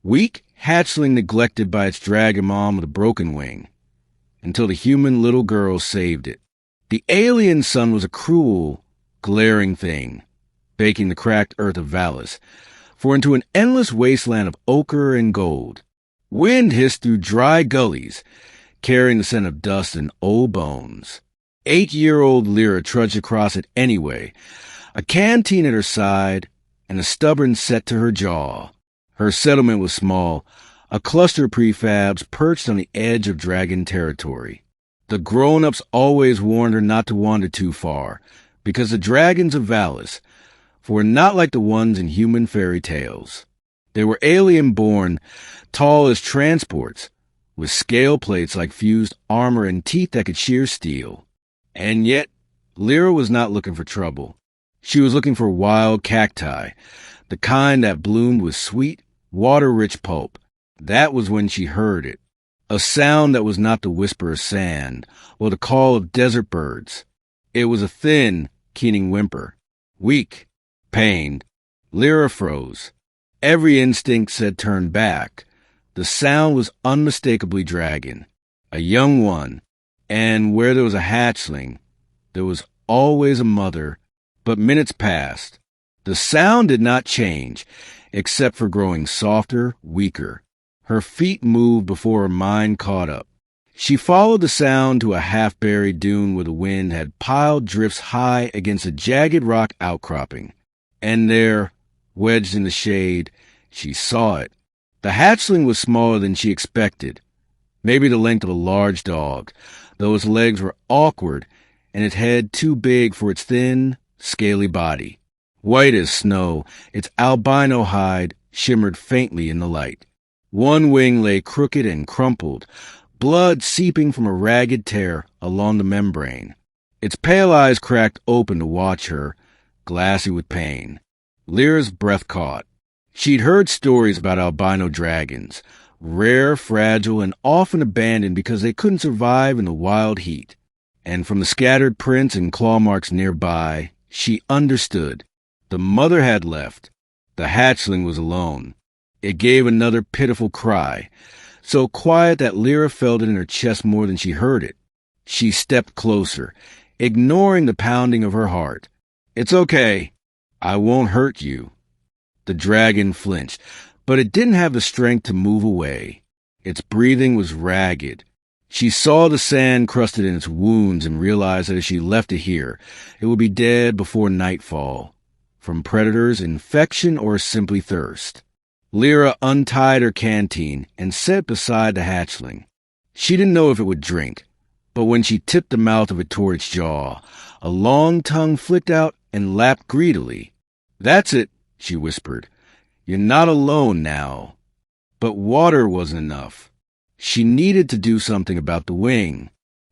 Weak hatchling neglected by its dragon mom with a broken wing, until the human little girl saved it. The alien sun was a cruel, glaring thing, baking the cracked earth of Valis, for into an endless wasteland of ochre and gold. Wind hissed through dry gullies, carrying the scent of dust and old bones. 8-year-old Lyra trudged across it anyway, a canteen at her side and a stubborn set to her jaw. Her settlement was small, a cluster of prefabs perched on the edge of dragon territory. The grown-ups always warned her not to wander too far, because the dragons of Valis were not like the ones in human fairy tales. They were alien-born, tall as transports, with scale plates like fused armor and teeth that could shear steel. And yet, Lyra was not looking for trouble. She was looking for wild cacti, the kind that bloomed with sweet, water-rich pulp. That was when she heard it. A sound that was not the whisper of sand, or the call of desert birds. It was a thin, keening whimper. Weak, pained, Lyra froze. Every instinct said turn back. The sound was unmistakably dragon, a young one, and where there was a hatchling, there was always a mother. But minutes passed. The sound did not change, except for growing softer, weaker. Her feet moved before her mind caught up. She followed the sound to a half-buried dune where the wind had piled drifts high against a jagged rock outcropping. And there, wedged in the shade, she saw it. The hatchling was smaller than she expected, maybe the length of a large dog, though its legs were awkward and its head too big for its thin, scaly body. White as snow, its albino hide shimmered faintly in the light. One wing lay crooked and crumpled, blood seeping from a ragged tear along the membrane. Its pale eyes cracked open to watch her, glassy with pain. Lyra's breath caught. She'd heard stories about albino dragons, rare, fragile, and often abandoned because they couldn't survive in the wild heat. And from the scattered prints and claw marks nearby, she understood. The mother had left. The hatchling was alone. It gave another pitiful cry, so quiet that Lyra felt it in her chest more than she heard it. She stepped closer, ignoring the pounding of her heart. "It's okay. I won't hurt you." The dragon flinched, but it didn't have the strength to move away. Its breathing was ragged. She saw the sand crusted in its wounds and realized that if she left it here, it would be dead before nightfall, from predators, infection, or simply thirst. Lyra untied her canteen and set beside the hatchling. She didn't know if it would drink, but when she tipped the mouth of it toward its jaw, a long tongue flicked out and lapped greedily. "That's it," she whispered. "You're not alone now." But water wasn't enough. She needed to do something about the wing.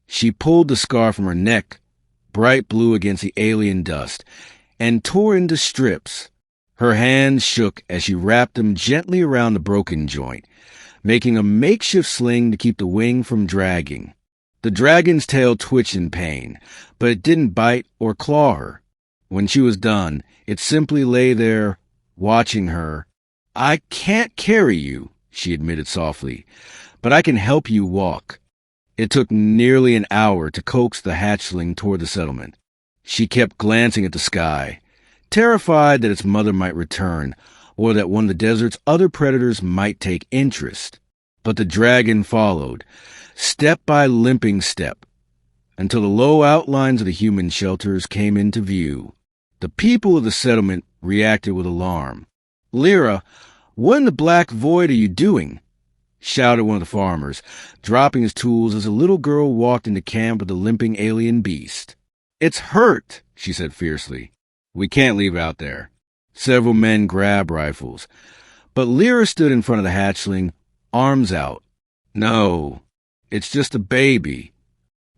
She pulled the scarf from her neck, bright blue against the alien dust, and tore into strips. Her hands shook as she wrapped them gently around the broken joint, making a makeshift sling to keep the wing from dragging. The dragon's tail twitched in pain, but it didn't bite or claw her. When she was done, it simply lay there, watching her. "I can't carry you," she admitted softly, "but I can help you walk." It took nearly an hour to coax the hatchling toward the settlement. She kept glancing at the sky, terrified that its mother might return, or that one of the desert's other predators might take interest. But the dragon followed, step by limping step, until the low outlines of the human shelters came into view. The people of the settlement reacted with alarm. "Lyra, what in the black void are you doing?" shouted one of the farmers, dropping his tools as a little girl walked into camp with the limping alien beast. "It's hurt," she said fiercely. "We can't leave out there." Several men grabbed rifles, but Lyra stood in front of the hatchling, arms out. "No, it's just a baby."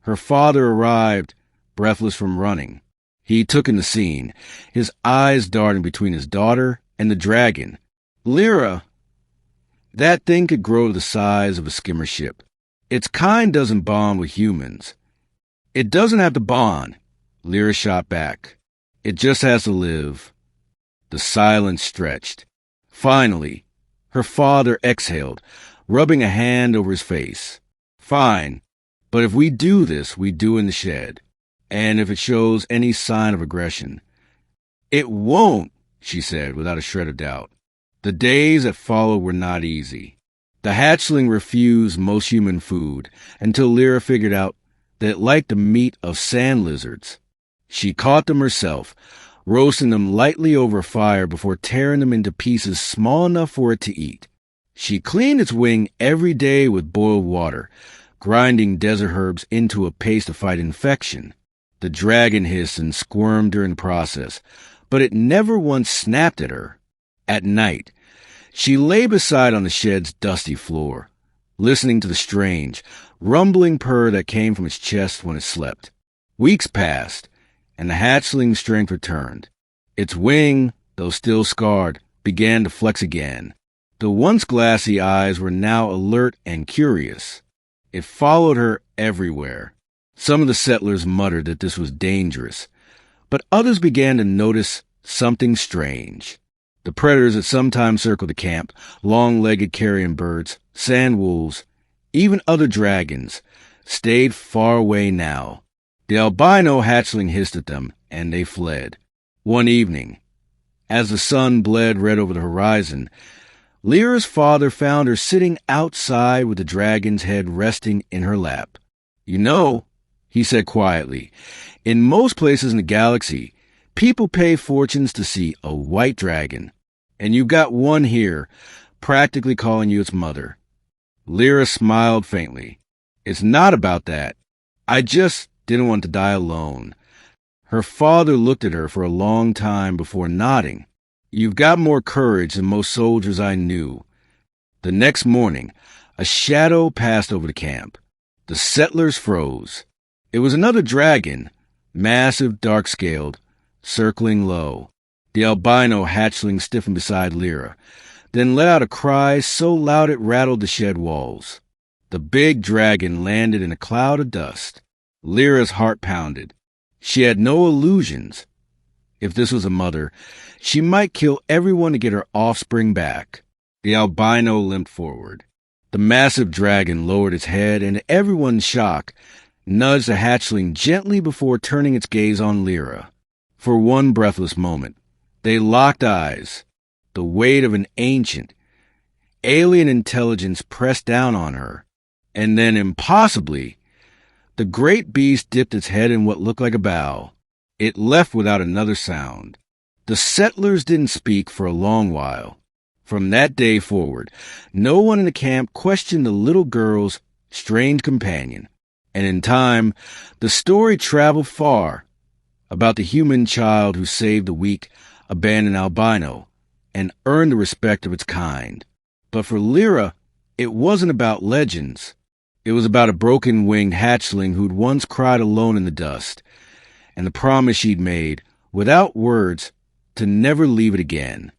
Her father arrived, breathless from running. He took in the scene, his eyes darting between his daughter and the dragon. "Lyra, that thing could grow to the size of a skimmer ship. Its kind doesn't bond with humans." "It doesn't have to bond," Lyra shot back. "It just has to live." The silence stretched. Finally, Her father exhaled, rubbing a hand over his face. Fine, but if we do this, we do in the shed. And if it shows any sign of aggression. It won't, she said without a shred of doubt. The days that followed were not easy. The hatchling refused most human food until Lyra figured out that it liked the meat of sand lizards. She caught them herself, roasting them lightly over a fire before tearing them into pieces small enough for it to eat. She cleaned its wing every day with boiled water, grinding desert herbs into a paste to fight infection. The dragon hissed and squirmed during the process, but it never once snapped at her. At night, she lay beside on the shed's dusty floor, listening to the strange, rumbling purr that came from its chest when it slept. Weeks passed, and the hatchling's strength returned. Its wing, though still scarred, began to flex again. The once glassy eyes were now alert and curious. It followed her everywhere. Some of the settlers muttered that this was dangerous, but others began to notice something strange. The predators that sometimes circled the camp, long-legged carrion birds, sand wolves, even other dragons, stayed far away now. The albino hatchling hissed at them, and they fled. One evening, as the sun bled red over the horizon, Lyra's father found her sitting outside with the dragon's head resting in her lap. You know, he said quietly, in most places in the galaxy, people pay fortunes to see a white dragon, and you've got one here, practically calling you its mother. Lyra smiled faintly. It's not about that. I just didn't want to die alone. Her father looked at her for a long time before nodding. You've got more courage than most soldiers I knew. The next morning, a shadow passed over the camp. The settlers froze. It was another dragon, massive, dark-scaled, circling low. The albino hatchling stiffened beside Lyra, then let out a cry so loud it rattled the shed walls. The big dragon landed in a cloud of dust. Lyra's heart pounded. She had no illusions. If this was a mother, she might kill everyone to get her offspring back. The albino limped forward. The massive dragon lowered its head and, to everyone's shock, nudged the hatchling gently before turning its gaze on Lyra. For one breathless moment, they locked eyes. The weight of an ancient, alien intelligence pressed down on her. And then, impossibly, the great beast dipped its head in what looked like a bow. It left without another sound. The settlers didn't speak for a long while. From that day forward, no one in the camp questioned the little girl's strange companion. And in time, the story traveled far about the human child who saved the weak, abandoned albino and earned the respect of its kind. But for Lyra, it wasn't about legends. It was about a broken-winged hatchling who'd once cried alone in the dust, and the promise she'd made, without words, to never leave it again.